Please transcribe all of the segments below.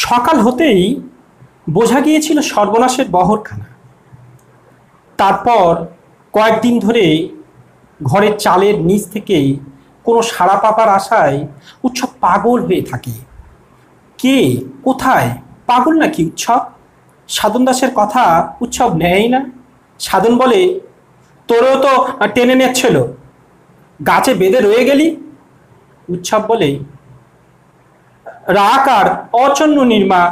সকাল হতেই বোঝা গিয়েছিল সর্বনাশের বহরখানা। তারপর কয়েকদিন ধরে ঘরের চালের নিচ থেকে কোনো সাড়া পাবার আশায় উৎসব পাগল হয়ে থাকে। কে কোথায় পাগল নাকি উৎসব? সাধন দাসের কথা উৎসব নেয় না। সাধন বলে, তোরেও তো টেনে নিচ্ছিল, গাছে বেঁধে রয়ে গেলি। উৎসব বলে, রাগ আর অচন্ন নির্মা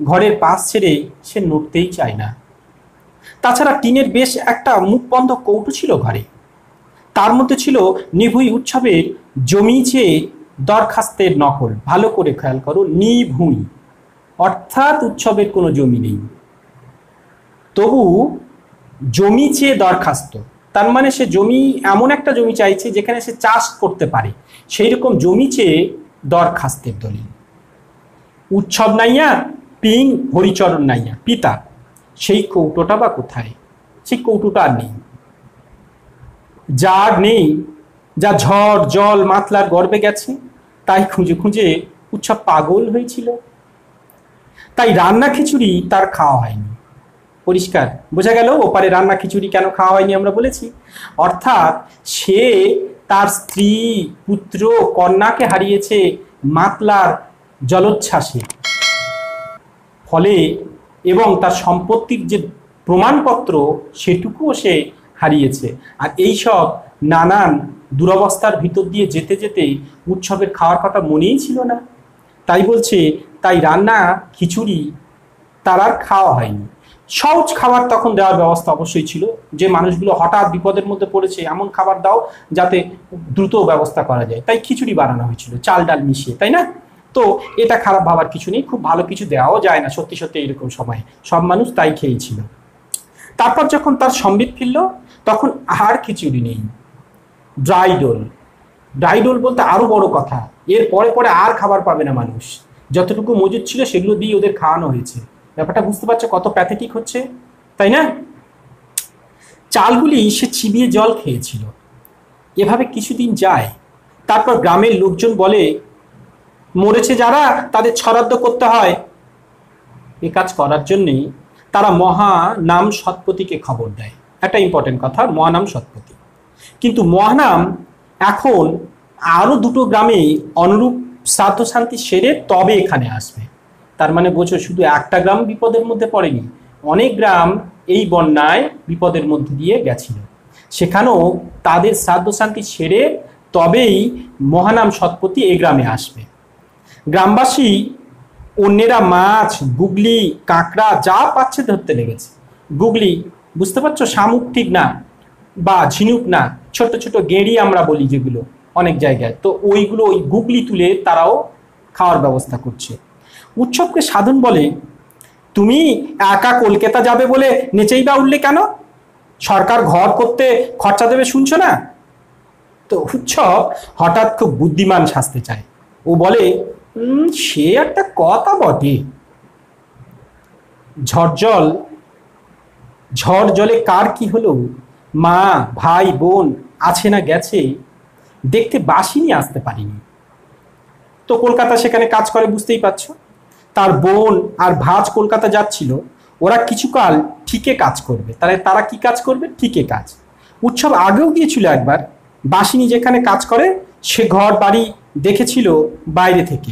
ঘরের পাশ ছেড়ে সে নড়তেই চায় না। তাছাড়া টিনের বেশ একটা মুখ বন্ধ কৌটো ছিল ঘরে। তার মধ্যে ছিল নিভুই উৎসবের জমি চেয়ে দরখাস্তের নকল। ভালো করে খেয়াল করো, নিভুই, অর্থাৎ উৎসবের কোনো জমি নেই, তবু জমি চেয়ে দরখাস্ত। তার মানে সে জমি, এমন একটা জমি চাইছে যেখানে সে চাষ করতে পারে, সেই রকম জমি চেয়ে দরখাস্তের দলিল। উৎসব নাইয়া পিং হরিচরণ নাইয়া পিতা, সেই কৌটোটা বা কোথায়? সেই কৌটোটা আর নেই। যার নেই, যা ঝড় জল মাতলার গর্বে গেছে, তাই খুঁজে খুঁজে উৎসব পাগল হয়েছিল। তাই রান্না খিচুড়ি তার খাওয়া হয়নি। পরিষ্কার বোঝা গেল ওপারে রান্না খিচুড়ি কেন খাওয়া হয়নি আমরা বলেছি। অর্থাৎ সে তার স্ত্রী পুত্র কন্যাকে হারিয়েছে মাতলার জলোচ্ছ্বাসে, ফলে এবং তার সম্পত্তির যে প্রমাণপত্র সেটুকুও সে হারিয়েছে। আর এই সব নানান দুরবস্থার ভিতর দিয়ে যেতে যেতে উৎসবের খাওয়ার কথা মনেই ছিল না। তাই বলছে, তাই রান্না খিচুড়ি তার আর খাওয়া হয়নি। সহজ খাবার তখন দেওয়ার ব্যবস্থা অবশ্যই ছিল, যে মানুষগুলো হঠাৎ বিপদের মধ্যে পড়েছে এমন খাবার দাও যাতে দ্রুত ব্যবস্থা করা যায়। তাই খিচুড়ি বানানো হয়েছিল চাল ডাল মিশিয়ে, তাই না? তো এটা খারাপ ভাবার কিছু নেই, খুব ভালো কিছু দেওয়াও যায় না সত্যি সত্যি এরকম সময়, সব মানুষ তাই খেয়েছিল। তারপর যখন তার সম্বিত ফিরল, তখন আর খিচুড়ি নেই, ড্রাই ডোল। ড্রাই ডোল বলতে আরো বড় কথা, এর পরে পরে আর খাবার পাবে না মানুষ। যতটুকু মজুদ ছিল সেগুলো দিয়ে ওদের খাওয়ানো হয়েছে। ব্যাপারটা বুঝতে পারছো কত প্যাথেটিক হচ্ছে, তাই না? চালগুলি সে চিবিয়ে জল খেয়েছিল। এভাবে কিছুদিন যায়। তারপর গ্রামের লোকজন বলে, মরেছে যারা তাদের ছরাদ্দ করতে হয়। এ কাজ করার জন্যই তারা মহা নাম সৎপতিকে খবর দেয়। একটা ইম্পর্টেন্ট কথা, মহানাম সৎপতি। কিন্তু মহানাম এখন আরো দুটো গ্রামে অনুরূপ শ্রাদ্ধ শান্তি সেরে তবে এখানে আসবে। তার মানে বোঝো, শুধু একটা গ্রাম বিপদের মধ্যে পড়েনি, অনেক গ্রাম এই বন্যায় বিপদের মধ্যে দিয়ে গেছিল। সেখানেও তাদের শ্রাদ্ধ শান্তি সেরে তবেই মহানাম সৎপতি এই গ্রামে আসবে। গ্রামবাসী অন্যেরা মাছ, গুগলি, কাঁকড়া যা পাচ্ছে ধরতে লেগেছে। গুগলি বুঝতে পারছো, শামুক ঠিক না, বা ঝিনুক না, ছোট ছোট গেঁড়ি আমরা বলি যেগুলো অনেক জায়গায়, তো ওইগুলো ওই গুগলি তুলে তারাও খাওয়ার ব্যবস্থা করছে। উৎসবকে সাধন বলে, তুমি একা কলকাতা যাবে বলে নেচেই বা উঠলে কেন? সরকার ঘর করতে খরচা দেবে শুনছো না? তো উৎসব হঠাৎ খুব বুদ্ধিমান সাজতে চায়। ও বলে, সে একটা কথা বটে। ঝড় জলে কার কি হলো, মা ভাই বোন আছে না গেছে, দেখতে বাসিনি আসতে পারিনি। তো কলকাতা সেখানে কাজ করে বুঝতেই পারছো। তার বোন আর ভাজ কলকাতা যাচ্ছিল, ওরা কিছুকাল ঠিকে কাজ করবে। তাহলে তারা কি কাজ করবে? ঠিকে কাজ। উৎসব আগেও গিয়েছিল একবার, বাসিনী যেখানে কাজ করে সে ঘর বাড়ি দেখেছিল বাইরে থেকে।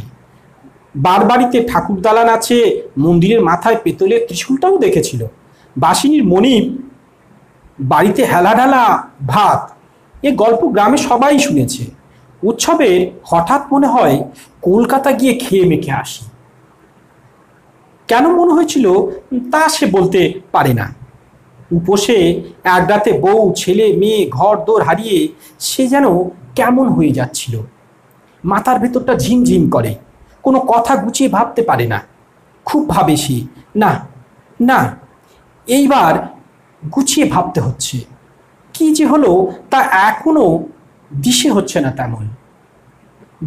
বাড়িতে ঠাকুর দালান আছে, মন্দিরের মাথায় পেতলের ত্রিশূলটাও দেখেছিল। বাসিনীর মনিব বাড়িতে হেলা ঢালা ভাত, এ গল্প গ্রামে সবাই শুনেছে। উৎসবের হঠাৎ মনে হয় কলকাতা গিয়ে খেয়ে মেখে আসি। কেন মনে হয়েছিল তা সে বলতে পারে না। উপসে এক রাতে বউ ছেলে মেয়ে ঘর দোর হারিয়ে সে যেন কেমন হয়ে যাচ্ছিল। মাথার ভেতরটা ঝিমঝিম করে, কোনো কথা গুছিয়ে ভাবতে পারে না। খুব ভাবে সে, না না এইবার গুছিয়ে ভাবতে হচ্ছে। কি যে হলো তা এখনো দিশে হচ্ছে না তেমন।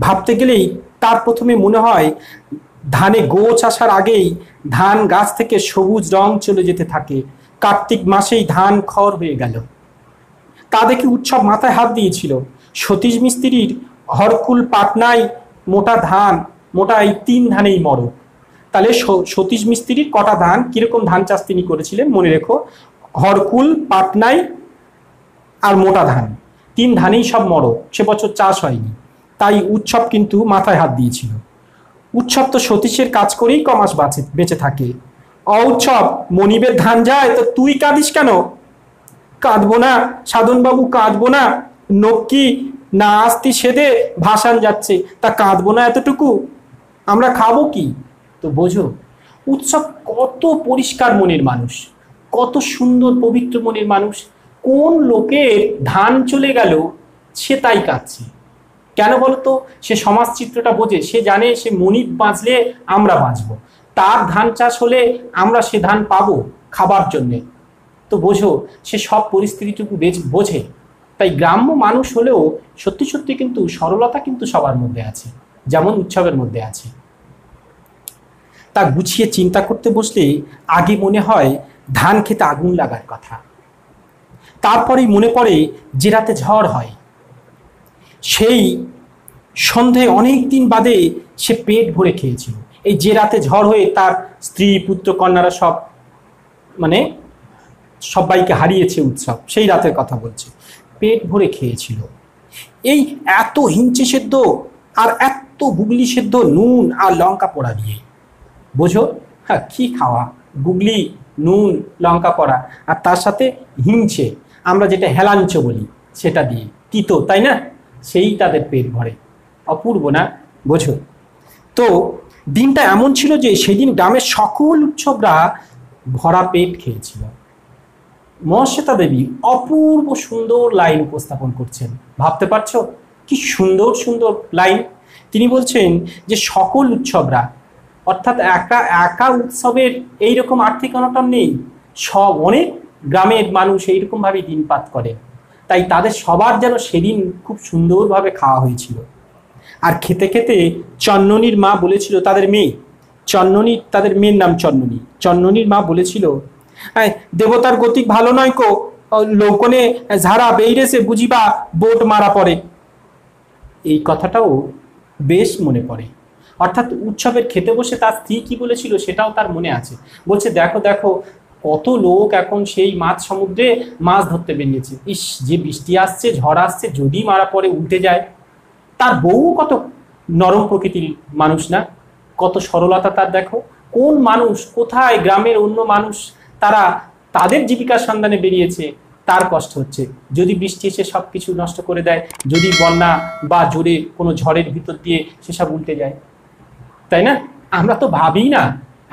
ভাবতে গেলেই তার প্রথমে মনে হয় ধানে গোছ আসার আগেই ধান গাছ থেকে সবুজ রং চলে যেতে থাকে। কার্তিক মাসেই ধান খড় হয়ে গেল। তা দেখে উৎসব মাথায় হাত দিয়েছিল। সতীশ মিস্ত্রির হরকুল পাটনায় মোটা ধান, মোটা এই 3 ধানেই মরক। তাহলে সতীশ মিস্ত্রির কটা ধান, কিরকম ধান চাষ তিনি করেছিলেন মনে রেখো। হরকুল, পাটনাই আর মোটা ধান, 3 ধানেই সব মরো, সে বছর চাষ হয়নি। তাই উৎসব কিন্তু মাথায় হাত দিয়েছিল। উৎসব তো সতীশের কাজ করেই কমাস বেঁচে থাকে। উৎসব, মনিবের ধান যায় তো তুই কাঁদিস কেন? কাঁদবো না সাধনবাবু, কাঁদবো না। নক্কি না আসতি সেদে ভাসান যাচ্ছে, তা কাঁদবো না এতটুকু? আমরা খাবো কি? তো বোঝো উৎসব কত পরিষ্কার মনের মানুষ, কত সুন্দর পবিত্র মনের মানুষ। কোন লোকের ধান চলে গেল সে তাই কাঁদছে কেন বলতো? সে সমাজ চিত্রটা বোঝে, সে জানে সে মনিব বাঁচলে আমরা বাঁচবো, তার ধান চাষ হলে আমরা সে ধান পাবো খাবার জন্যে। তো বোঝো সে সব পরিস্থিতিটুকু বোঝে। তাই গ্রাম্য মানুষ হলেও সত্যি সত্যি কিন্তু সরলতা কিন্তু সবার মধ্যে আছে, যেমন উৎসবের মধ্যে আছে। তা গুছিয়ে চিন্তা করতে বসলে আগে মনে হয় ধান খেতে আগুন লাগার কথা, তারপরেই মনে পড়ে যে রাতে ঝড় হয়, সেই সন্ধে অনেক দিন বাদে সে পেট ভরে খেয়েছিল। এই যে রাতে ঝড় হয়ে তার স্ত্রী পুত্র কন্যারা সব মানে সবাইকে হারিয়েছে উৎসব, সেই রাতের কথা বলছে। পেট ভরে খেয়েছিল এই এত হিঞ্চে সেদ্ধ আর এত গুগলি সেদ্ধ নুন আর লঙ্কা পোড়া দিয়ে। বোঝো হ্যাঁ কি খাওয়া, গুগলি, নুন, লঙ্কা পোড়া, আর তার সাথে হিংচে, আমরা যেটা হেলাঞ্চ বলি সেটা দিয়ে, তিতো, তাই না? সেই তাদের পেট ভরে। অপূর্ব না? বোঝো তো দিনটা এমন ছিল যে সেদিন গ্রামের সকল উৎসবরা ভরা পেট খেয়েছিল। মহাশ্বেতা দেবী অপূর্ব সুন্দর লাইন উপস্থাপন করছেন, ভাবতে পারছো কি সুন্দর সুন্দর লাইন। তিনি বলছেন যে সকল উৎসবরা, অর্থাৎ একা উৎসবের এইরকম আর্থিক অনটন নেই, সব অনেক গ্রামের মানুষ এইরকম ভাবে দিনপাত করে, তাই তাদের সবার যেন সেদিন খুব সুন্দরভাবে খাওয়া হয়েছিল। আর খেতে খেতে চন্ননীর মা বলেছিল, তাদের মেয়ে চন্ননী, তাদের মেয়ের নাম চন্ননী, চন্ননীর মা বলেছিল, দেবতার গতিক ভালো নয় কো, লোকনে ঝাড়া বেইরেছে বুঝিবা বোট মারা পড়ে। এই কথাটাও বেশ মনে পড়ে। অর্থাৎ উৎসবের খেতে বসে তার স্ত্রী কি বলেছিল সেটাও তার মনে আছে। বলছে দেখো দেখো কত লোক এখন সেই মাছ সমুদ্রে মাছ ধরতে বেরিয়েছে, ইস যে বৃষ্টি আসছে, ঝড় আসছে, যদি মারা পড়ে উল্টে যায়। তার বউ কত নরম প্রকৃতির মানুষ না, কত সরলতা তার দেখো। কোন মানুষ, কোথায় গ্রামের অন্য মানুষ তারা তাদের জীবিকার সন্ধানে বেরিয়েছে, তার কষ্ট হচ্ছে, যদি বৃষ্টি এসে সব কিছু নষ্ট করে দেয়, যদি বন্যা বা জোরে কোনো ঝড়ের ভিতর দিয়ে সেসব উল্টে যায়, তাই না? আমরা তো ভাবি না,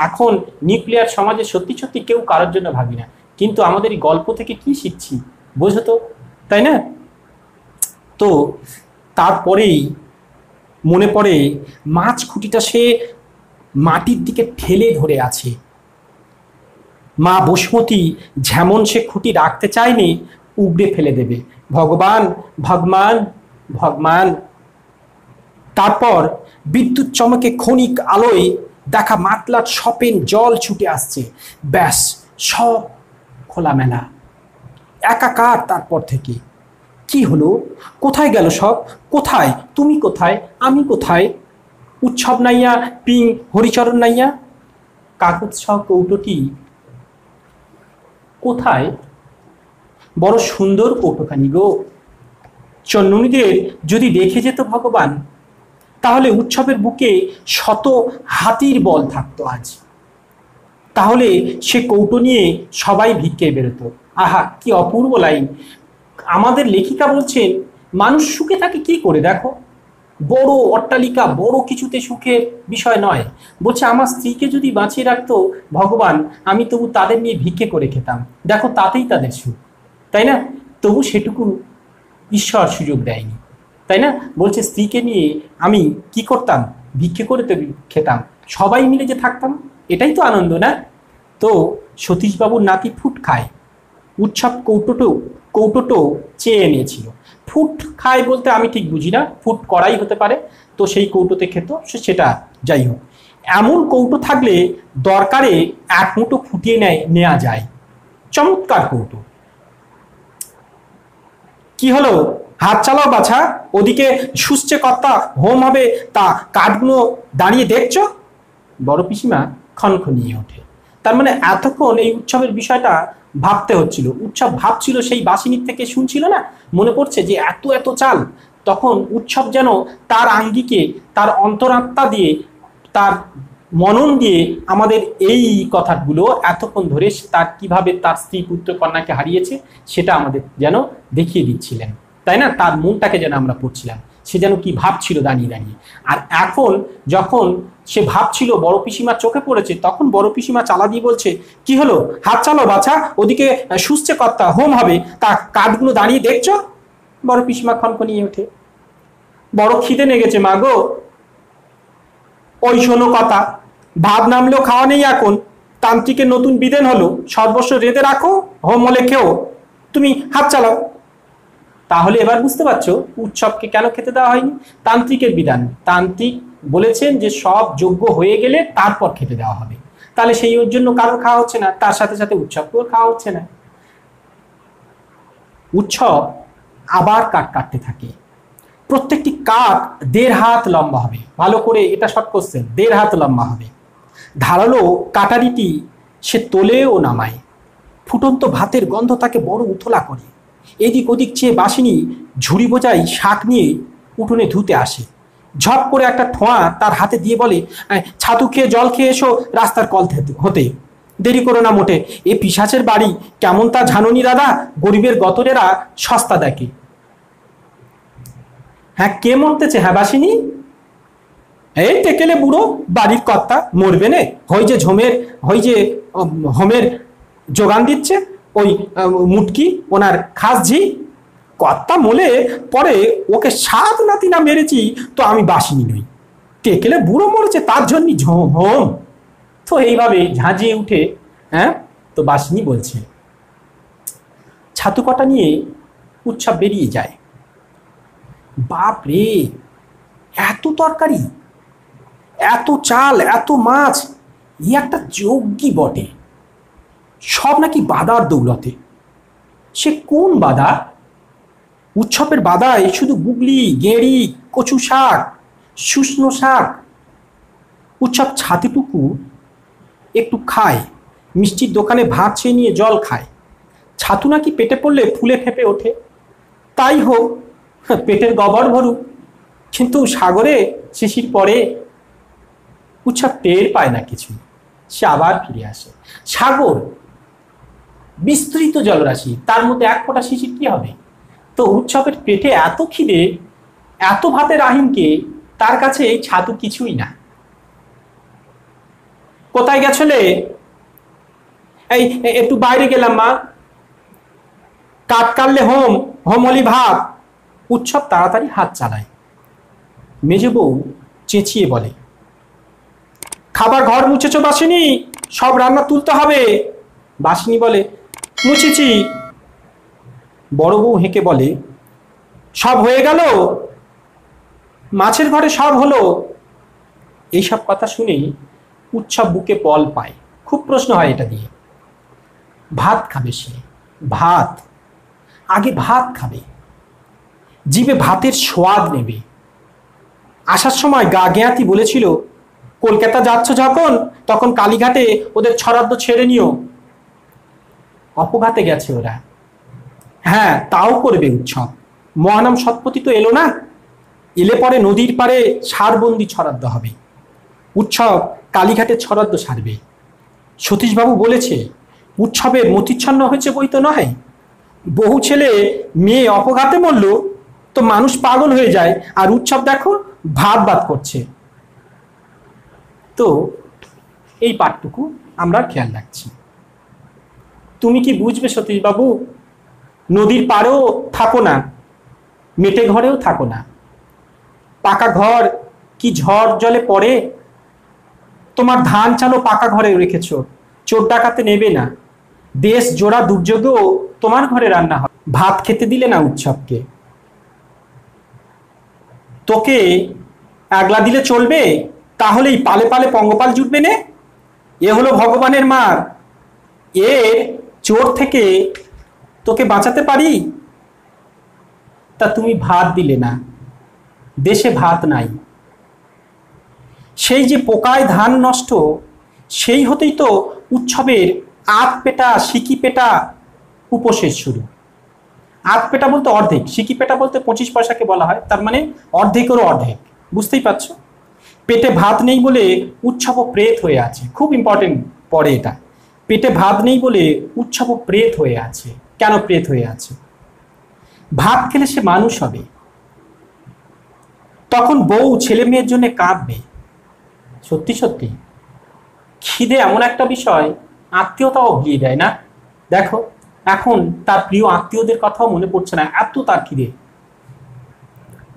এখন নিউক্লিয়ার সমাজে সত্যি সত্যি কেউ কারোর জন্য ভাবি না, কিন্তু আমাদের এই গল্প থেকে কি শিখছি বোঝো তো, তাই না? তো তারপরেই মনে পড়ে মাছ খুঁটিটা সে মাটির দিকে ঠেলে ধরে আছে। মা বসুমতী যেমন সে খুঁটি রাখতে চায়নি, উগড়ে ফেলে দেবে, ভগবান ভগবান ভগবান। তারপর বিদ্যুৎ চমকে ক্ষণিক আলোয় দেখা মাতলার সপেন জল ছুটে আসছে, ব্যাস সব খোলামেলা একাকার। তারপর থেকে কি হলো, কোথায় গেল সব, কোথায় তুমি, কোথায় আমি, কোথায় উৎসব নাইয়া, পিং হরিচরণ নাইয়া, কাকুৎস কৌটোটি কোথায়? বড় সুন্দর কৌটোখানি গো। চন্ননীদের যদি রেখে যেত ভগবান, তাহলে উৎসবের বুকে শত হাতির বল থাকতো আজ, তাহলে সে কৌটো নিয়ে সবাই ভিক্ষে বেরোতো। আহা কি অপূর্ব লাইন। আমাদের লেখিকা বলছেন মানুষ সুখে থাকে কি করে, দেখো বড় অট্টালিকা, বড় কিছুতে সুখের বিষয় নয়। বলছে আমার স্ত্রীকে যদি বাঁচিয়ে রাখতো ভগবান, আমি তবু তাদের নিয়ে ভিক্ষে করে খেতাম, দেখো তাতেই তাদের সুখ, তাই না? তবু সেটুকু ঈশ্বর সুযোগ দেয়নি, তাই না? বলছে স্ত্রীকে নিয়ে আমি কি করতাম, ভিক্ষে করে তো খেতাম, সবাই মিলে যে থাকতাম, এটাই তো আনন্দ না? তো সতীশবাবুর নাতি ফুট খায়, উৎসব কৌটোটো চেয়ে এনেছিল। ফুট খায় বলতে আমি ঠিক বুঝি না, ফুট করাই হতে পারে, তো সেই কৌটোতে খেত, সেটা যাই হোক। এমন কৌটো থাকলে দরকারে এক মুঠো ফুটিয়ে নেওয়া যায়, চমৎকার কৌটো। কি হলো, হাত চালাও বাছা, ওদিকে শুষছে কর্তা, হোম হবে, তা কাঠগুলো দাঁড়িয়ে দেখছো, বড় পিসিমা খনখনিয়ে ওঠে। তার মানে এতক্ষণ এই উৎসবের বিষয়টা ভাবতে হচ্ছিল, উৎসব ভাবছিল, সেই বাসিনীর থেকে শুনছিল না, মনে পড়ছে যে এত এত চাল। তখন উৎসব যেন তার আঙ্গিকে, তার অন্তরাত্মা দিয়ে, তার মনন দিয়ে আমাদের এই কথাগুলো এতক্ষণ ধরে তার কিভাবে তার স্ত্রী পুত্র কন্যাকে হারিয়েছে সেটা আমাদের যেন দেখিয়ে দিচ্ছিলেন, তাই না? তার মনটাকে যেন আমরা পড়ছিলাম, সে যেন কি ভাবছিল দাঁড়িয়ে দাঁড়িয়ে। আর এখন যখন সে ভাবছিল বড় পিসিমার চোখে পড়েছে, তখন বড় পিসিমা চালা দিয়ে বলছে, কি হলো, হাত চালো বাছা, ওদিকে সুস্থে কর্তা হোম হবে, তা কাঠগুলো দাঁড়িয়ে দেখছো? বড় পিসিমা খনখনিয়ে ওঠে, বড় খিদে লেগেছে মা গো। ওই শোনো কথা, ভাত নামলেও খাওয়া নেই এখন, তান্ত্রিকের নতুন বিধান হলো, সর্বস্ব রেঁধে রাখো, হোম হলে খেও, তুমি হাত চালাও। তাহলে এবার বুঝতে পারছো উৎসবকে কেন খেতে দেওয়া হয়নি? তান্ত্রিকের বিধান। তান্ত্রিক বলেছেন যে সব যজ্ঞ হয়ে গেলে তারপর খেতে দেওয়া হবে, তাহলে সেই জন্য কারোর খাওয়া হচ্ছে না, তার সাথে সাথে উৎসবকেও খাওয়া হচ্ছে না। উৎসব আবার কাঠ কাটতে থাকে, প্রত্যেকটি কাঠ 1.5 হাত লম্বা হবে, ভালো করে এটা শর্ট কোশ্চেন, 1.5 হাত লম্বা হবে। ধারালো কাটারিটি সে তোলে ও নামায়, ফুটন্ত ভাতের গন্ধ তাকে বড় উতলা করে। এদিক ওদিক চেয়ে বাসিনী ঝুড়ি বোঝাই শাক নিয়ে উঠোনে ধুতে আসে, ঝপ করে একটা ঠোঁয়া তার হাতে দিয়ে বলে, ছাতু খেয়ে জল খেয়ে এসো রাস্তার কল হতে, দেরি করো না মোটে, এ পিশাচের বাড়ি কেমন তা জানুনি দাদা, গরিবের গতরেরা সস্তা দেখে। হ্যাঁ, কে মরতেছে? হ্যাঁ বাসিনী, এই টেকেলে বুড়ো বাড়ির কর্তা মরবে নে, হই যে হোমের যোগান দিচ্ছে ওই মুটকি ওনার খাস ঝি, কর্তা মলে পরে ওকে 7 নাতি না মেরেছি তো আমি বাসিনী নই, টেকেলে বুড়ো মরেছে তার জন্য হোম। তো এইভাবে ঝাঁঝিয়ে উঠে, হ্যাঁ, তো বাসিনী বলছে। ছাতু কটা নিয়ে উৎসব বেরিয়ে যায়। বাপ রে, এত তরকারি, এত চাল, এত মাছ, ই একটা যজ্ঞই বটে, সব নাকি বাদার দৌলতে। সে কোন বাদা? উৎসবের বাদায় শুধু গুগলি, গেঁড়ি, কচু শাক, শুষ্নো শাক। উৎসব ছাতিটুকু একটু খায়, মিষ্টির দোকানে ভাত চেয়ে নিয়ে জল খায়। ছাতু নাকি পেটে পড়লে ফুলে ফেঁপে ওঠে। তাই হোক, পেটের গবর ভরুক, কিন্তু সাগরে শিশির পরে উৎসব টের পায় না কিছু, সে আবার ফিরে আসে। সাগর বিস্তৃত জলরাশি, তার মধ্যে 1 ফোঁটা শিশির কি হবে? তো উৎসবের পেটে এত খিদে, এত ভাতের আহিনকে, তার কাছে এই ছাতু কিছুই না। কোথায় গেছলে? এই একটু বাইরে গেলাম মা, কাঠ কাটলে হোম, হোম হলি ভাত। উৎসব তাড়াতাড়ি হাত চালায়। মেজে বউ চেঁচিয়ে বলে, খাবার ঘর মুছেছো বাসিনী? সব রান্না তুলতে হবে। বাসিনী বলে, মুছেছি। বড় বউ হেঁকে বলে, সব হয়ে গেল? মাছের ঘরে সব হলো। এইসব কথা শুনেই উৎসব বুকে বল পায়। খুব প্রশ্ন হয় এটা দিয়ে। ভাত খাবে সে, ভাত, আগে ভাত খাবে, জিভে ভাতের স্বাদ নেবে। আসার সময় গা গেঁয়াতি বলেছিল, কলকাতা যাচ্ছ যখন তখন কালীঘাটে ওদের ছরাদ্দ ছেড়ে নিও। অপঘাতে গেছে ওরা। হ্যাঁ, তাও করবে উৎসব। মহানাম সৎপতি তো এলো না, এলে পরে নদীর পাড়ে সারবন্দি ছরাদ্দ হবে। উৎসব কালীঘাটে ছরাদ্দ সারবে। সতীশবাবু বলেছে, উৎসবে মতিচ্ছন্ন হয়েছে বই তো নয়। বহু ছেলে মেয়ে অপঘাতে মরল তো মানুষ পাগল হয়ে যায়, আর উৎসব দেখো ভাত করছে। তো এই পাঠটুকু আমরা খেয়াল রাখছি। তুমি কি বুঝবে সতীশবাবু? নদীর পাড়েও থাকো না, মেটে ঘরেও থাকো না। পাকা ঘর কি ঝড় জলে পড়ে? তোমার ধান চালও পাকা ঘরে রেখেছ, চোর ডাকাতে নেবে না। দেশ জোড়া দুর্যোগেও তোমার ঘরে রান্না হয়। ভাত খেতে দিলে না উৎসবকে। তোকে আগলা দিলে চলবে? তাহলেই পালে পালে পঙ্গপাল জুটবে নে। এ হলো ভগবানের মার, এর চোর থেকে তোকে বাঁচাতে পারি? তা তুমি ভাত দিলে না, দেশে ভাত নাই। সেই যে পোকায় ধান নষ্ট, সেই হতেই তো উৎসবের আধ পেটা সিকি পেটা উপশেষ শুরু। আধ পেটা বলতে অর্ধেক, সিকি পেটা বলতে 25 পয়সাকে বলা হয়, তার মানে অর্ধেকেরও অর্ধেক, বুঝতেই পারছো। পেটে ভাত নেই বলে উৎসব প্রেত হয়ে আছে, খুব ইম্পর্টেন্ট পড়ে এটা। পেটে ভাত নেই বলে উৎসব প্রেত হয়ে আছে। কেন প্রেত হয়ে আছে? ভাত খেলে সে মানুষ হবে, তখন বউ ছেলে মেয়ের জন্য কাঁদবে। সত্যি সত্যি খিদে এমন একটা বিষয়, আত্মীয়তাও ভুলিয়ে দেয় না। দেখো এখন তার প্রিয় আত্মীয়দের কথাও মনে পড়ছে না, এত তার খিদে।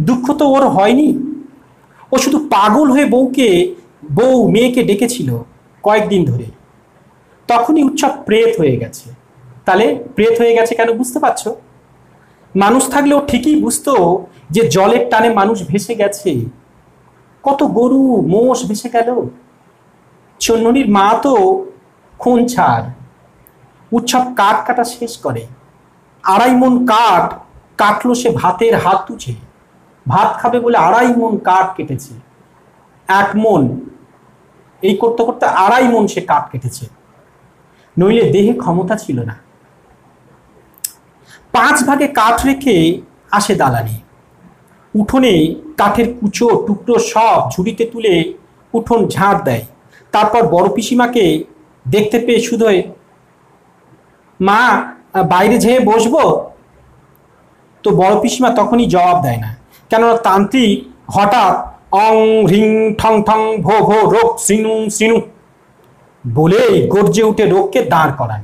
দুঃখ তো ওর হয়নি, ও শুধু পাগল হয়ে বউ মেয়েকে ডেকেছিল কয়েকদিন ধরে, তখনই উৎসব প্রেত হয়ে গেছে। তাহলে প্রেত হয়ে গেছে কেন বুঝতে পারছো? মানুষ থাকলেও ঠিকই বুঝতো যে জলের টানে মানুষ ভেসে গেছে, কত গরু মোষ ভেসে গেল। চন্ননীর মা তো খুন ছাড়। উৎসব কাঠ কাটা শেষ করে, 2.5 মণ কাঠ কাটলো সে ভাতের হাত তুছে। ভাত খাবে বলে 2.5 মণ কাঠ কেটেছে। 1 মণ, এই করতে করতে 2.5 মণ সে কাঠ কেটেছে, নইলে দেহে ক্ষমতা ছিল না। 5 ভাগে কাঠ রেখে আসে দালানে। উঠোনে কাঠের কুচো টুকরো সব ঝুড়িতে তুলে উঠোন ঝাড় দেয়। তারপর বড় পিসিমাকে দেখতে পেয়ে শুধোয়, মা বাইরে যেয়ে বসবো? তো বড় পিসিমা তখনই জবাব দেয় না, কেননা তান্ত্রিক হঠাৎ অং হ্রিং ঠং ঠং ভো ভো রোগ সিনু সিনু বলেই গর্জে উঠে রোগকে দাঁড় করান।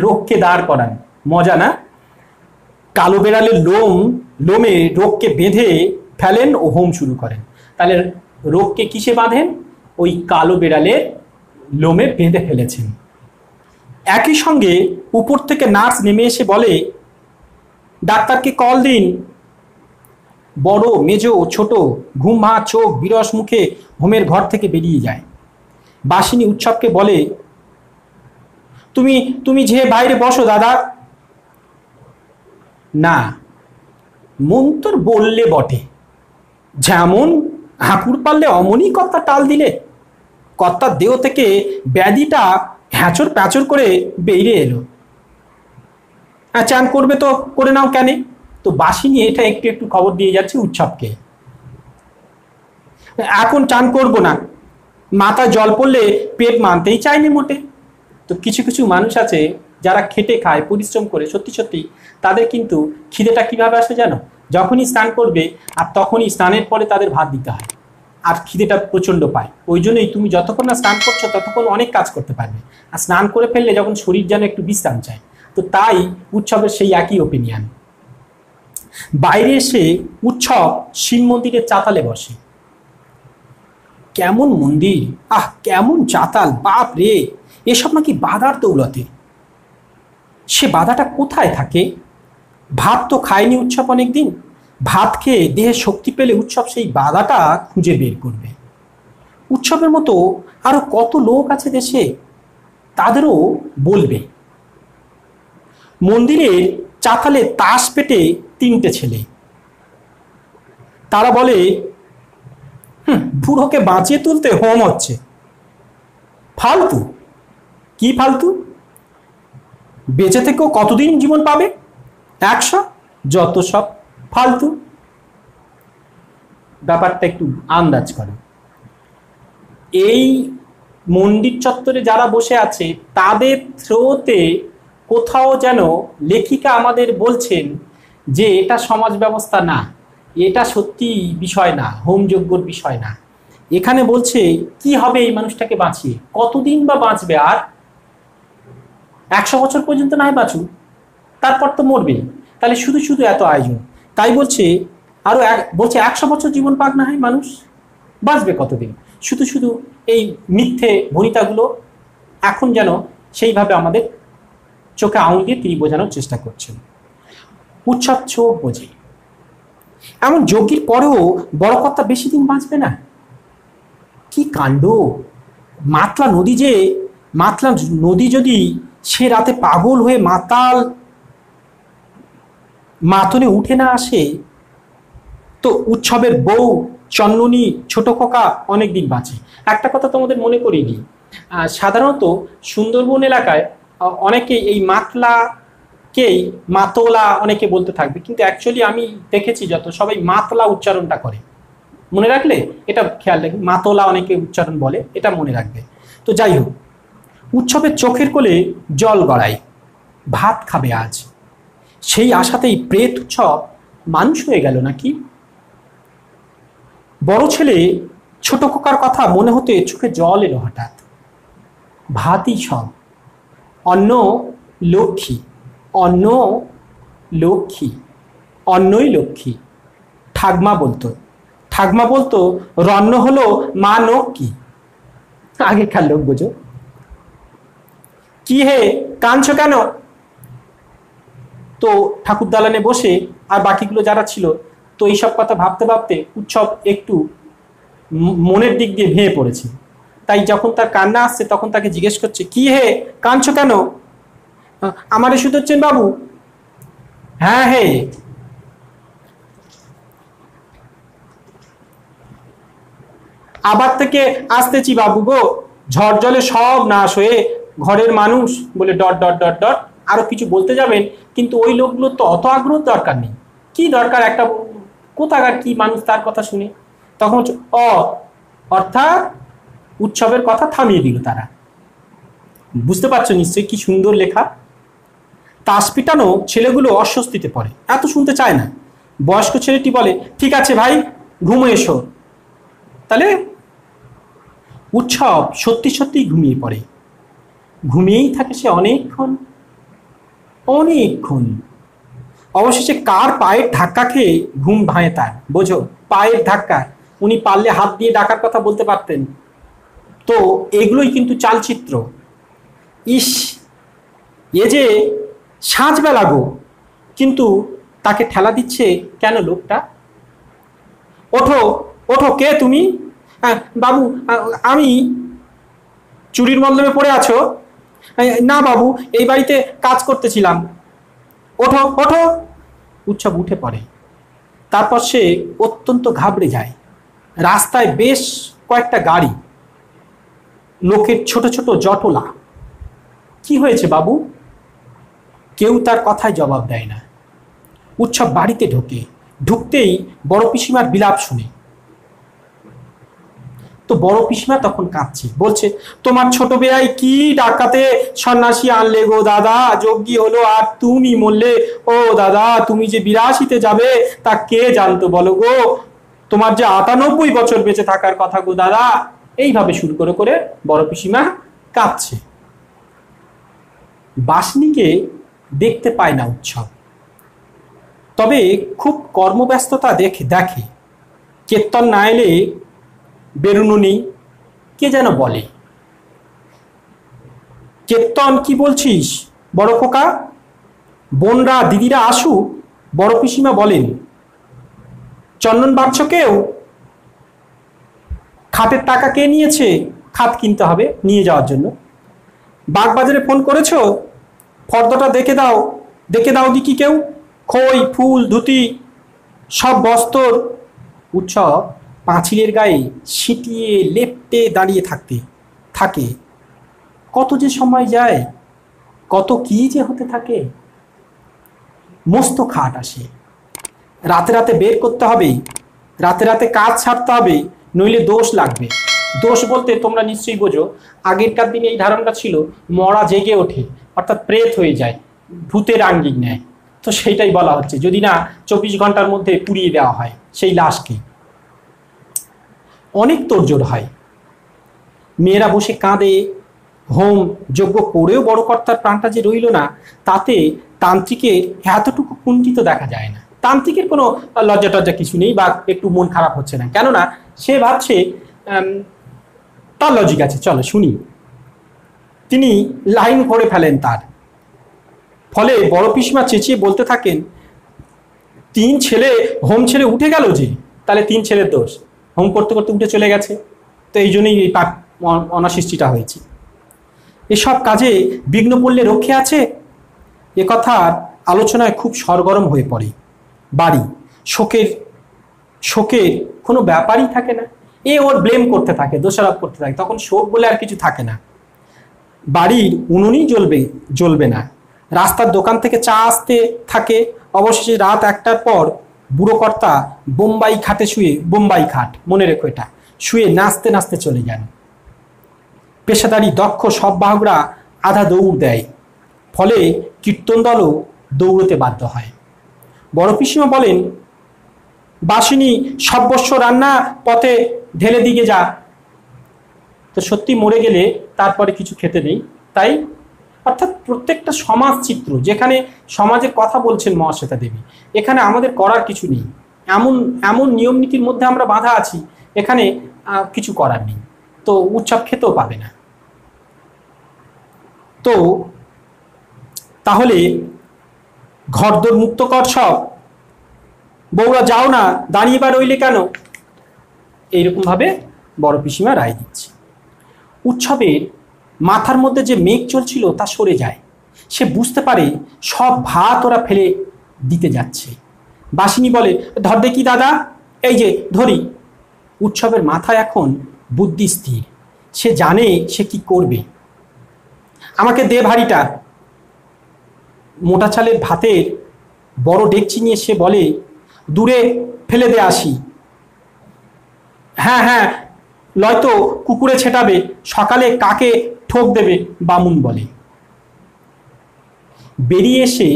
রোগকে দাঁড় করান, মজা না? কালো বেড়ালের লোমে রোগকে বেঁধে ফেলেন ও হোম শুরু করেন। তাহলে রোগকে কিসে বাঁধেন? ওই কালো বেড়ালের লোমে বেঁধে ফেলেছেন। একই সঙ্গে উপর থেকে নার্স নেমে এসে বলে, ডাক্তারকে কল দিন। বড় মেজো ছোট ঘুম ভাঙা চোখ বিরস মুখে হোমের ঘর থেকে বেরিয়ে যায়। বাসিনী উৎসবকে বলে, তুমি যে বাইরে বসো দাদা। না, মন্তর বললে বটে, যেমন হাঁকুর পারলে অমনই কর্তা টাল দিলে। কর্তার দেহ থেকে ব্যাধিটা হ্যাঁচর প্যাঁচর করে বেরিয়ে এলো। চান করবে তো করে নাও কেন? তো বাসিনী এটা একটু একটু খবর দিয়ে যাচ্ছে উৎসবকে, এখন চান করব না, মাথায় জল পড়লে পেট মানতেই চায়নি মোটে। তো কিছু কিছু মানুষ আছে যারা খেটে খায়, পরিশ্রম করে, সত্যি সত্যি তাদের কিন্তু খিদেটা কিভাবে আসে জানো? যখনই স্নান করবে আর তখনই স্নানের পরে তাদের ভাত দিতে হয়, আর খিদেটা প্রচন্ড পায়। ওই জন্যই তুমি যতক্ষণ না স্নান করছো ততক্ষণ অনেক কাজ করতে পারবে, আর স্নান করে ফেললে যখন শরীর যেন একটু বিশ্রাম চায়। তো তাই উৎসবের সেই একই ওপিনিয়ন। বাইরে এসে উৎসব শিব মন্দিরের চাতালে বসে। কেমন মন্দির, আহ কেমন চাতাল, বাপ রে! এসব নাকি বাধার দৌলতে। সে বাধাটা কোথায় থাকে? ভাত তো খায়নি উৎসব অনেকদিন, ভাত খেয়ে দেহে শক্তি পেলে উৎসব সেই বাধাটা খুঁজে বের করবে। উৎসবের মতো আরো কত লোক আছে দেশে, তাদেরও বলবে। মন্দিরের চাতালে তাস পেটে 3টে ছেলে, তারা বলে, বুড়োকে বাঁচিয়ে তুলতে হোম হচ্ছে। ফালতু, কি ফালতু? বেঁচে থেকেও কতদিন জীবন পাবে? 100, যত সব ফালতু। ব্যাপারটা একটু আন্দাজ করে। এই মন্দির চত্বরে যারা বসে আছে তাদের থ্রোতে কোথাও যেন লেখিকা আমাদের বলছেন যে এটা সমাজ ব্যবস্থা না, এটা সত্যি বিষয় না, হোমযজ্ঞর বিষয় না। এখানে বলছে কি হবে এই মানুষটাকে বাঁচিয়ে, কতদিন বা বাঁচবে? আর 100 বছর পর্যন্ত নাই বাঁচুক, তারপর তো মরবে। তাহলে শুধু শুধু এত আয়োজন। তাই বলছে আরো বলছে 100 বছর জীবন পাক না হয় মানুষ, বাঁচবে কতদিন? শুধু শুধু এই মিথ্যে ভনিতাগুলো এখন যেন সেইভাবে আমাদের চোখে আঙুল দিয়ে তিনি বোঝানোর চেষ্টা করছেন। উৎসব চোখ বোঝে। এমন যজ্ঞের পরেও বড় কর্তা বেশি দিন বাঁচবে না। কি কাণ্ড! মাতলা নদী যদি সে রাতে পাগল হয়ে মাতনে উঠে না আসে, তো উৎসবের বউ চন্ননি ছোট খোকা অনেক দিন বাঁচে। একটা কথা তোমাদের মনে করিয়ে দিই, সাধারণত সুন্দরবন এলাকায় অনেকে এই মাতলাকেই মাতলা অনেকে বলতে থাকবে, কিন্তু অ্যাকচুয়ালি আমি দেখেছি যত সবাই মাতলা উচ্চারণটা করে। মনে রাখলে এটা খেয়াল রাখবে, মাতলা অনেকে উচ্চারণ বলে, এটা মনে রাখবে। তো যাই হোক, উৎসবের চোখের কোলে জল গড়ায়, ভাত খাবে আজ, সেই আশাতেই প্রেত উৎসব মানুষ হয়ে গেল নাকি। বড় ছেলে ছোট খোকার কথা মনে হতে চোখে জল এলো হঠাৎ। ভাতই সব, অন্ন লক্ষ্মী, অন্ন লক্ষ্মী, অন্নই লক্ষ্মী। ঠাকমা বলতো রন্ন হলো মা লক্ষ্মী। আগেকার লোক বোঝো। কি হে কাঁদছো কেন? তো ঠাকুর দালানে বসে আর বাকিগুলো যারা ছিল, তো এইসব কথা ভাবতে ভাবতে উৎসব একটু মনের দিক দিয়ে ভেঙে পড়েছে। তাই যখন তার কান্না আসছে তখন তাকে জিজ্ঞেস করছে, কি হে কাঁদছো কেন? আমারে শুধোচ্ছেন বাবু? হ্যাঁ হে। আবার থেকে আসতেছি বাবু গো, ঝড় জলে সব নাশ হয়ে ঘরের মানুষ বলে ডট ডট ডট ডট আরো কিছু বলতে যাবেন, কিন্তু ওই লোকগুলো তো অত আগ্রহ দরকার নেই। কি দরকার একটা কোথাকার কি মানুষ তার কথা শুনে। তখন অর্থাৎ উৎসবের কথা থামিয়ে দিল তারা। বুঝতে পারছো নিশ্চয়ই কি সুন্দর লেখা। তাস পিটানো ছেলেগুলো অস্বস্তিতে পড়ে, এত শুনতে চায় না। বয়স্ক ছেলেটি বলে, ঠিক আছে ভাই ঘুমো এসো। তাহলে উৎসব সত্যি সত্যি ঘুমিয়ে পড়ে, ঘুমিয়েই থাকে সে অনেকক্ষণ অনেকক্ষণ। অবশেষে কার পায়ের ধাক্কা খেয়ে ঘুম ভাঙে তার, বোঝো পায়ের ধাক্কা। উনি পারলে হাত দিয়ে ডাকার কথা বলতে পারতেন। তো এগুলোই কিন্তু চালচিত্র। ইস, এ যে সাঁঝবেলা গো, কিন্তু তাকে ঠেলা দিচ্ছে কেন লোকটা? ওঠো ওঠো, কে তুমি? বাবু আমি। চুরির মতলবে পড়ে আছো? না বাবু, এই বাড়িতে কাজ করতেছিলাম। ওঠো ওঠো। উৎসব উঠে পড়ে। তারপর সে অত্যন্ত ঘাবড়ে যায়। রাস্তায় বেশ কয়েকটা গাড়ি, লোকের ছোট ছোট জটলা। কি হয়েছে বাবু? কেউ তার কথায় জবাব দেয় না। উৎসব বাড়িতে ঢুকতেই বড় পিসিমার বিলাপ শুনে। তো বড় পিসিমা তখন কাঁদছে, বলছে, তোমার ছোট বেয়াই কি ডাকাতে সন্ন্যাসী আনলে গো দাদা, যজ্ঞী হলো আর তুমি মরলে। ও দাদা, তুমি যে 82-তে যাবে তা কে জানতো বলো গো? তোমার যে 98 বছর বেঁচে থাকার কথা গো দাদা। এইভাবে শুরু করে করে বড় পিসিমা কাঁদছে। বাসনিকে দেখতে পায় না উৎসব, তবে খুব কর্মব্যস্ততা দেখে। কীর্তন না এলে বেরুনো নেই, কে যেন বলে। কীর্তন কি বলছিস বড় খোকা? বোনরা দিদিরা আসুক। বড় পিসিমা বলেন, চন্দন বাড়ছ কেউ? খাটের টাকা কে নিয়েছে? খাট কিনতে হবে নিয়ে যাওয়ার জন্য। বাগবাজারে ফোন করেছো? ফর্দটা দেখে দাও কি কেউ? খই ফুল ধুতি সব বস্তর। উৎসব পাঁচিলের গায়ে সিটিয়ে লেপ্টে দাঁড়িয়ে থাকে। কত যে সময় যায়, কত কি যে হতে থাকে। মস্ত খাট আসে, রাতে রাতে বের করতে হবে, রাতে রাতে কাজ ছাড়তে হবে, নইলে দোষ লাগবে। দোষ বলতে তোমরা নিশ্চয়ই বোঝো, আগেরকার দিনে এই ধারণাটা ছিল মরা জেগে ওঠে, অর্থাৎ প্রেত হয়ে যায়, ভূতের আঙ্গিক নেয়। তো সেইটাই বলা হচ্ছে, যদি না 24 ঘন্টার মধ্যে পুড়িয়ে দেওয়া হয় সেই লাশকে। অনেক তোড়জোড় হয়, মেয়েরা বসে কাঁদে। হোম যজ্ঞ করেও বড় কর্তার প্রাণটা যে রইল না, তাতে তান্ত্রিকের এতটুকু কুণ্ঠিত দেখা যায় না। তান্ত্রিকের কোনো লজ্জা টজ্জা কিছু নেই, বা একটু মন খারাপ হচ্ছে না, কেননা সে ভাবছে তার লজিক আছে। চলো শুনি। তিনি লাইন করে ফেলেন তার। ফলে বড় পিসিমা চেঁচিয়ে বলতে থাকেন, 3 ছেলে হোম ছেড়ে উঠে গেল যে, তাহলে 3 ছেলের দোষ, হোম করতে করতে উঠে চলে গেছে। তো এই জন্যই এই পাপ অনাসৃষ্টিটা হয়েছে। এসব কাজে বিঘ্ন পড়লে রক্ষে আছে, একথার আলোচনায় খুব সরগরম হয়ে পড়ে বাড়ি। শোকের শোকের কোনো ব্যাপারই থাকে না। এ ওর ব্লেম করতে থাকে, দোষারোপ করতে থাকে, তখন শোক বলে আর কিছু থাকে না। বাড়ির উনুনই জ্বলবে না, রাস্তার দোকান থেকে চা আসতে থাকে। অবশেষে রাত 1টার পর বুড়ো কর্তা বোম্বাই খাটে শুয়ে, বোম্বাই খাট মনে রেখো এটা, শুয়ে নাচতে নাচতে চলে যান। পেশাদারি দক্ষ সব বাহকরা আধা দৌড় দেয়, ফলে কীর্তন দলও দৌড়তে বাধ্য হয়। বড় পিসিমা বলেন, বাসিনী সর্বস্ব রান্না পথে ঢেলে দিকে যা। তো সত্যি মরে গেলে তারপরে কিছু খেতে নেই, তাই অর্থাৎ প্রত্যেকটা সমাজ চিত্র, যেখানে সমাজের কথা বলছেন মহাশ্বেতা দেবী, এখানে আমাদের করার কিছু নেই। এমন এমন নিয়ম নীতির মধ্যে আমরা বাঁধা আছি, এখানে কিছু করার নেই। তো উৎসব খেতেও পাবে না। তো তাহলে ঘরদোর মুক্ত কর সব, বউরা যাও না, দাঁড়িয়ে বা রইলে কেন? এইরকম ভাবে বড় পিসিমা রায় দিচ্ছে। উৎসবের মাথার মধ্যে যে মেঘ চলছিল তা সরে যায়। সে বুঝতে পারে সব ভাত ওরা ফেলে দিতে যাচ্ছে। বাসিনী বলে, ধর দেখি দাদা, এই যে ধরি। উৎসবের মাথায় এখন বুদ্ধি স্থির, সে জানে সে কি করবে। আমাকে দে ভারীটা। মোটা চালের ভাতের বড় ডেকচি নিয়ে সে বলে, দূরে ফেলে দে আসি। হ্যাঁ হ্যাঁ, নয়তো কুকুরে ছেটাবে, সকালে কাকে ঠোক দেবে, বামুন বলে। বেরিয়ে এসে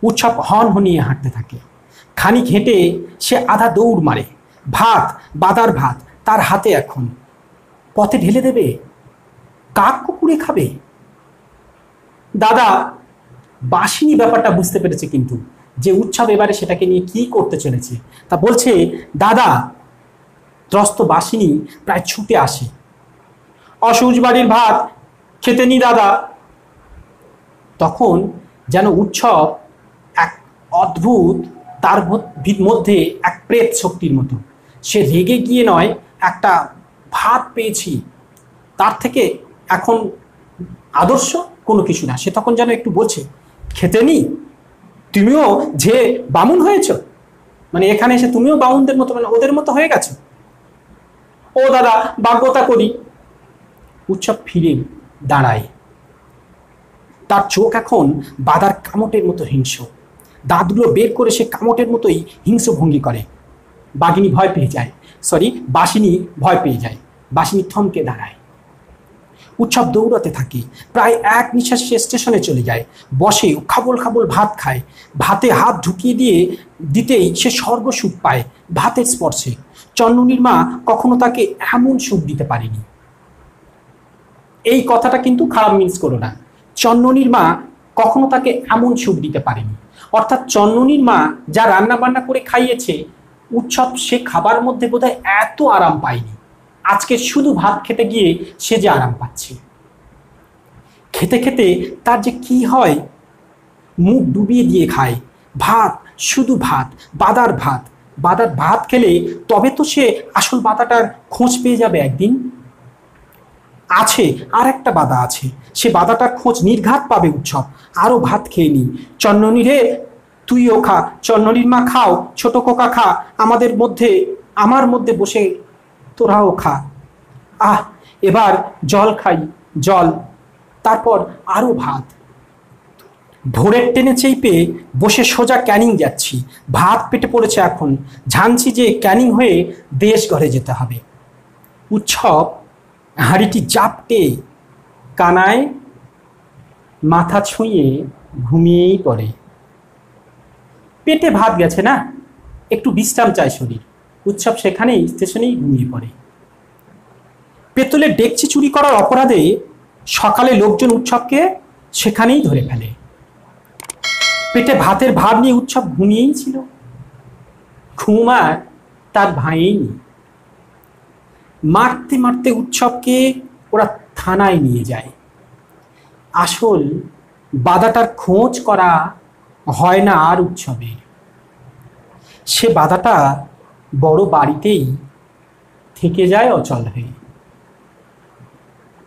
উৎসব হন হনিয়ে হাঁটতে থাকে। খানিক হেঁটে সে আধা দৌড় মারে। ভাত, বাদার ভাত তার হাতে এখন, পথে ঢেলে দেবে, কাক কুকুরে খাবে। দাদা বাসিনী ব্যাপারটা বুঝতে পেরেছে, কিন্তু যে উৎসব এবারে সেটাকে নিয়ে কি করতে চলেছে তা বলছে, দাদা। ত্রস্ত বাসিনী প্রায় ছুটে আসে, অসুজ বাড়ির ভাত খেতে নি দাদা। তখন যেন উৎসব এক অদ্ভুত, তার মধ্যে এক প্রেত শক্তির মতো। সে রেগে গিয়ে নয়, একটা ভাত পেয়েছি, তার থেকে এখন আদর্শ কোনো কিছু না। সে তখন যেন একটু বলছে, খেতে নি, তুমিও যে বামুন হয়েছ, মানে এখানে এসে তুমিও বামুনদের মতো, মানে ওদের মতো হয়ে গেছো। ও দাদা ভাগ্যতা করি। উৎসব ফিরে দাঁড়ায়, তার চোখ এখন বাদার কামটের মতো হিংস্র। দাঁতগুলো বের করে সে কামটের মতোই হিংস্র ভঙ্গি করে। বাঘিনী ভয় পেয়ে যায়, বাসিনী ভয় পেয়ে যায়। বাসিনী থমকে দাঁড়ায়। উৎসব দৌড়াতে থাকে, প্রায় এক নিঃশ্বাসে সে স্টেশনে চলে যায়, বসে খাবল খাবল ভাত খায়। ভাতে হাত ঢুকিয়ে দিতেই সে স্বর্গ সুখ পায় ভাতের স্পর্শে। চন্ননীর মা কখনো তাকে এমন সুখ দিতে পারেনি। এই কথাটা কিন্তু খারাপ মিন্স করো না, চন্ননীর মা কখনো তাকে এমন সুখ দিতে পারেনি। অর্থাৎ চন্ননীর মা যা রান্না বান্না করে খাইয়েছে, উৎসব সে খাবার মধ্যে বোধহয় এত আরাম পায়নি। আজকে শুধু ভাত খেতে গিয়ে সে যে আরাম পাচ্ছে। খেতে খেতে তার যে কি হয়, মুখ ডুবিয়ে দিয়ে খায়। ভাত, শুধু ভাত, বাদার ভাত। বাদার ভাত খেলে তবে তো সে আসল বাদাটার খোঁজ পেয়ে যাবে একদিন। আছে আর একটা বাদা আছে, সে বাদাটার খোঁজ নির্ঘাত পাবে উৎসব। আরো ভাত খেয়ে নি। চন্ননী রে, তুইও খা, চন্ননীর মা খাও, ছোট খোকা খা, আমার মধ্যে বসে তোরাও খা। আহ, এবার জল খাই, জল, তারপর আরো ভাত। ভোরের টেনে চেপে বসে সোজা ক্যানিং যাচ্ছি। ভাত পেটে পড়েছে এখন, ঝানছি যে ক্যানিং হয়ে দেশ ঘরে যেতে হবে। উৎসব হাঁড়িটি জাপটে কানায় মাথা ছুঁয়ে ঘুমিয়েই পড়ে। পেটে ভাত গেছে না, একটু বিশ্রাম চায় শরীর। উৎসব সেখানেই স্টেশনেই ঘুমিয়ে পড়ে। পেতলের ডেকচি চুরি করার অপরাধে সকালে লোকজন উৎসবকে সেখানেই ধরে ফেলে। পেটে ভাতের ভাব নিয়ে উৎসব ঘুমিয়েই ছিল। ঘুম আর তার ভাঁয়েই। মারতে মারতে উৎসবকে ওরা থানায় নিয়ে যায়। আসল বাদাটার খোঁজ করা হয় না আর উৎসবের। সে বাদাটা বড় বাড়িতেই থেকে যায় অচল হয়ে।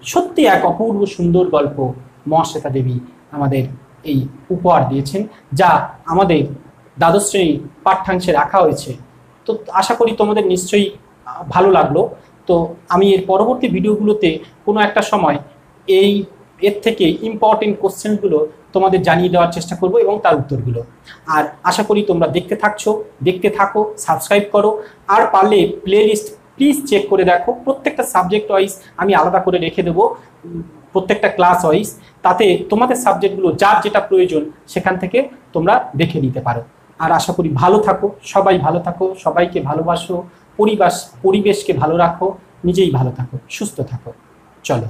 সত্যি এক অপূর্ব সুন্দর গল্প মহাশ্বেতা দেবী আমাদের এই উপহার দিয়েছেন, যা আমাদের দ্বাদশ শ্রেণীর পাঠ্যাংশে রাখা হয়েছে। তো আশা করি তোমাদের নিশ্চয়ই ভালো লাগলো। তো আমি এর পরবর্তী ভিডিওগুলোতে কোনো একটা সময় এর থেকে ইম্পর্টেন্ট কোশ্চেনগুলো তোমাদের জানিয়ে দেওয়ার চেষ্টা করব এবং তার উত্তরগুলো। আর আশা করি তোমরা দেখতে থাকো, সাবস্ক্রাইব করো, আর পারলে প্লেলিস্ট প্লিজ চেক করে দেখো। প্রত্যেকটা সাবজেক্ট ওয়াইজ আমি আলাদা করে রেখে দেবো, প্রত্যেকটা ক্লাস ওয়াইজ, তাতে তোমাদের সাবজেক্টগুলো যার যেটা প্রয়োজন সেখান থেকে তোমরা দেখে নিতে পারো। আর আশা করি ভালো থাকো, সবাই ভালো থাকো, সবাইকে ভালোবাসো, পরিবেশকে ভালো রাখো, নিজেই ভালো থাকো, সুস্থ থাকো। চলো।